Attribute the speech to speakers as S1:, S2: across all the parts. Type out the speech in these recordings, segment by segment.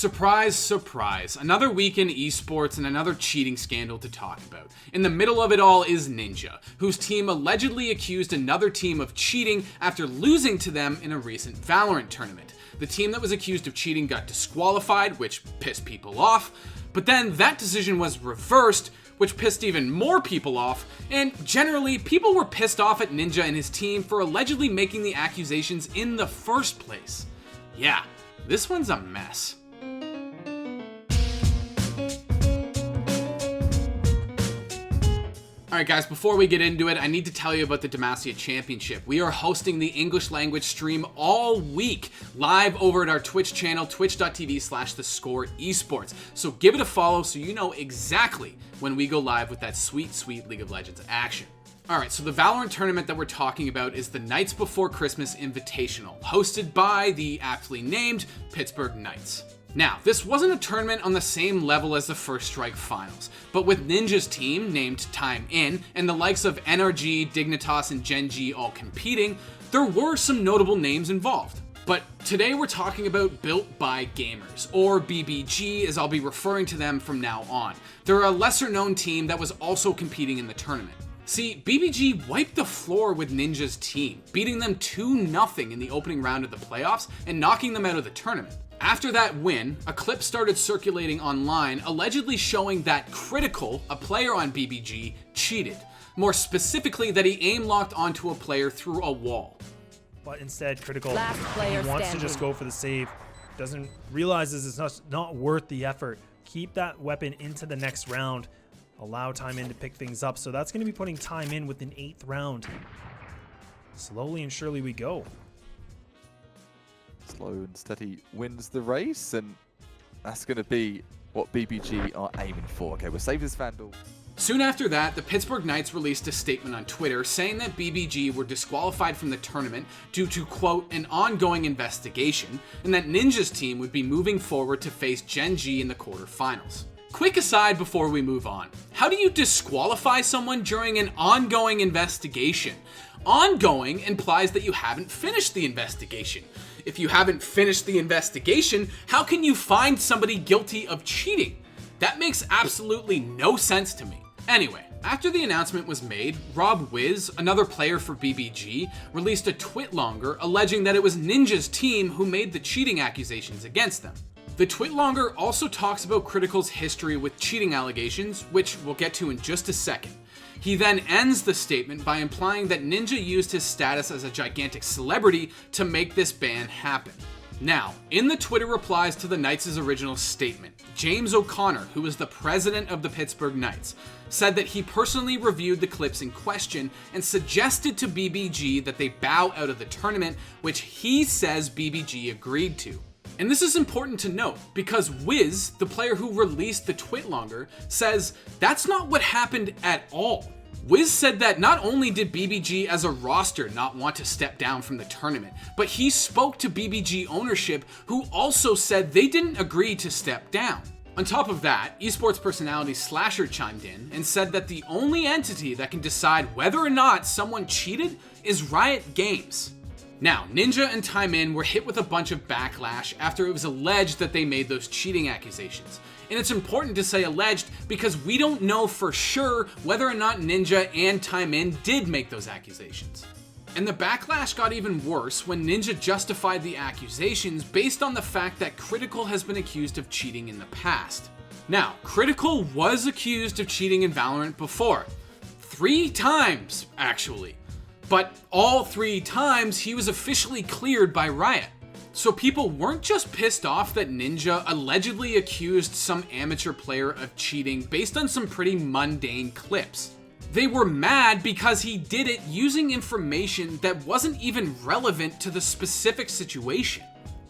S1: Surprise, surprise. Another week in esports and another cheating scandal to talk about. In the middle of it all is Ninja, whose team allegedly accused another team of cheating after losing to them in a recent Valorant tournament. The team that was accused of cheating got disqualified, which pissed people off, but then that decision was reversed, which pissed even more people off, and generally, people were pissed off at Ninja and his team for allegedly making the accusations in the first place. Yeah, this one's a mess. Alright guys, before we get into it, I need to tell you about the Demacia Championship. We are hosting the English language stream all week, live over at our Twitch channel, twitch.tv/theScore esports. So give it a follow so you know exactly when we go live with that sweet, sweet League of Legends action. Alright, so the Valorant tournament that we're talking about is the Knights Before Christmas Invitational, hosted by the aptly named Pittsburgh Knights. Now, this wasn't a tournament on the same level as the First Strike Finals, but with Ninja's team, named Time In, and the likes of NRG, Dignitas, and Gen.g all competing, there were some notable names involved. But today we're talking about Built by Gamers, or BBG as I'll be referring to them from now on. They're a lesser known team that was also competing in the tournament. See, BBG wiped the floor with Ninja's team, beating them 2-0 in the opening round of the playoffs and knocking them out of the tournament. After that win, a clip started circulating online allegedly showing that Critical, a player on BBG, cheated. More specifically, that he aim-locked onto a player through a wall.
S2: But instead, Critical
S3: Wants
S2: wants to just go for the save. Realizes it's not worth the effort. Keep that weapon into the next round. Allow Time In to pick things up. So that's going to be putting Time In with an 8th round. Slowly and surely we go.
S4: Slow and steady wins the race, and that's going to be what BBG are aiming for. Okay, we'll save this Vandal.
S1: Soon after that, the Pittsburgh Knights released a statement on Twitter saying that BBG were disqualified from the tournament due to, quote, an ongoing investigation, and that Ninja's team would be moving forward to face Gen.g in the quarterfinals. Quick aside before we move on. How do you disqualify someone during an ongoing investigation? Ongoing implies that you haven't finished the investigation. If you haven't finished the investigation, how can you find somebody guilty of cheating? That makes absolutely no sense to me. Anyway, after the announcement was made, Rob Wiz, another player for BBG, released a twit longer alleging that it was Ninja's team who made the cheating accusations against them. The twit longer also talks about Critical's history with cheating allegations, which we'll get to in just a second. He then ends the statement by implying that Ninja used his status as a gigantic celebrity to make this ban happen. Now, in the Twitter replies to the Knights' original statement, James O'Connor, who is the president of the Pittsburgh Knights, said that he personally reviewed the clips in question and suggested to BBG that they bow out of the tournament, which he says BBG agreed to. And this is important to note, because Wiz, the player who released the twit longer, says that's not what happened at all. Wiz said that not only did BBG as a roster not want to step down from the tournament, but he spoke to BBG ownership, who also said they didn't agree to step down. On top of that, esports personality Slasher chimed in and said that the only entity that can decide whether or not someone cheated is Riot Games. Now, Ninja and Time In were hit with a bunch of backlash after it was alleged that they made those cheating accusations. And it's important to say alleged because we don't know for sure whether or not Ninja and Time In did make those accusations. And the backlash got even worse when Ninja justified the accusations based on the fact that Critical has been accused of cheating in the past. Now, Critical was accused of cheating in Valorant before. 3 times, actually. But all 3 times, he was officially cleared by Riot. So people weren't just pissed off that Ninja allegedly accused some amateur player of cheating based on some pretty mundane clips. They were mad because he did it using information that wasn't even relevant to the specific situation.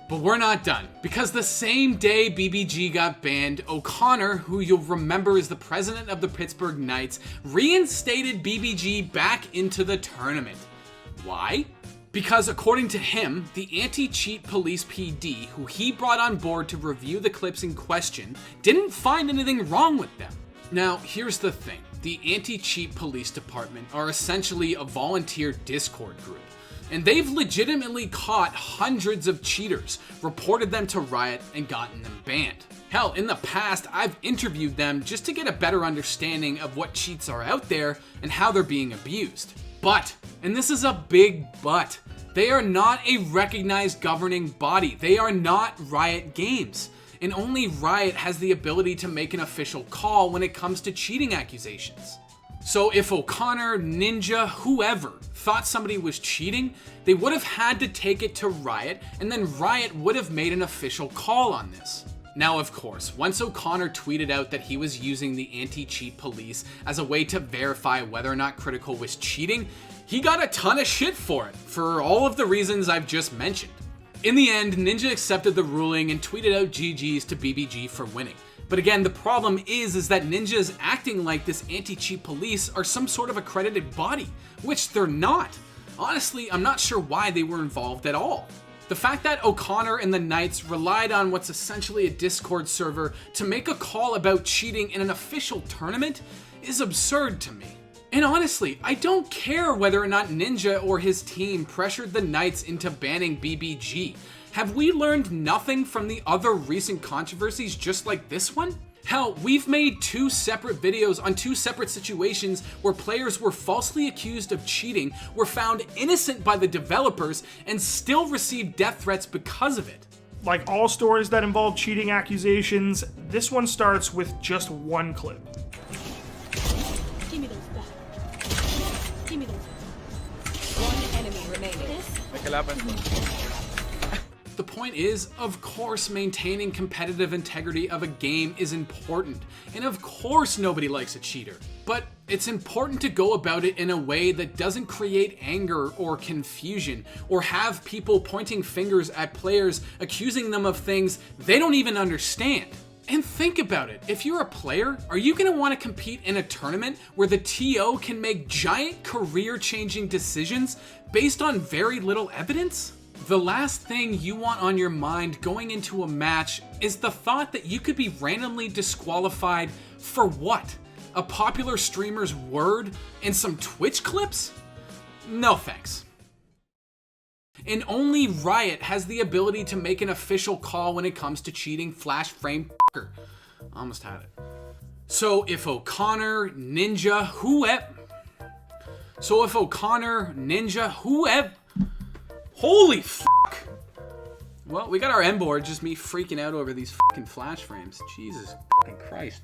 S1: But we're not done, because the same day BBG got banned, O'Connor, who you'll remember is the president of the Pittsburgh Knights, reinstated BBG back into the tournament. Why? Because according to him, the anti-cheat police PD, who he brought on board to review the clips in question, didn't find anything wrong with them. Now, here's the thing. The anti-cheat police department are essentially a volunteer Discord group. And they've legitimately caught hundreds of cheaters, reported them to Riot, and gotten them banned. Hell, in the past, I've interviewed them just to get a better understanding of what cheats are out there and how they're being abused. But, and this is a big but, they are not a recognized governing body. They are not Riot Games. And only Riot has the ability to make an official call when it comes to cheating accusations. So if O'Connor, Ninja, whoever thought somebody was cheating, they would have had to take it to Riot, and then Riot would have made an official call on this. Now, of course, once O'Connor tweeted out that he was using the anti-cheat police as a way to verify whether or not Critical was cheating, he got a ton of shit for it, for all of the reasons I've just mentioned. In the end, Ninja accepted the ruling and tweeted out GGs to BBG for winning. But again, the problem is that Ninja is acting like this anti-cheat police are some sort of accredited body, which they're not. Honestly, I'm not sure why they were involved at all. The fact that O'Connor and the Knights relied on what's essentially a Discord server to make a call about cheating in an official tournament is absurd to me. And honestly, I don't care whether or not Ninja or his team pressured the Knights into banning BBG. Have we learned nothing from the other recent controversies just like this one? Hell, we've made 2 separate videos on 2 separate situations where players were falsely accused of cheating, were found innocent by the developers, and still received death threats because of it.
S3: Like all stories that involve cheating accusations, this one starts with just one clip.
S5: Give me those back. Give me those back. One enemy remaining.
S1: The point is, of course, maintaining competitive integrity of a game is important, and of course nobody likes a cheater. But it's important to go about it in a way that doesn't create anger or confusion, or have people pointing fingers at players accusing them of things they don't even understand. And think about it, if you're a player, are you going to want to compete in a tournament where the TO can make giant career-changing decisions based on very little evidence? The last thing you want on your mind going into a match is the thought that you could be randomly disqualified for what? A popular streamer's word and some Twitch clips? No thanks. And only Riot has the ability to make an official call when it comes to cheating flash frame f***er. Almost had it. So if O'Connor, Ninja, whoever... Holy fuck! Well, we got our M board, just me freaking out over these fucking flash frames. Jesus fucking Christ.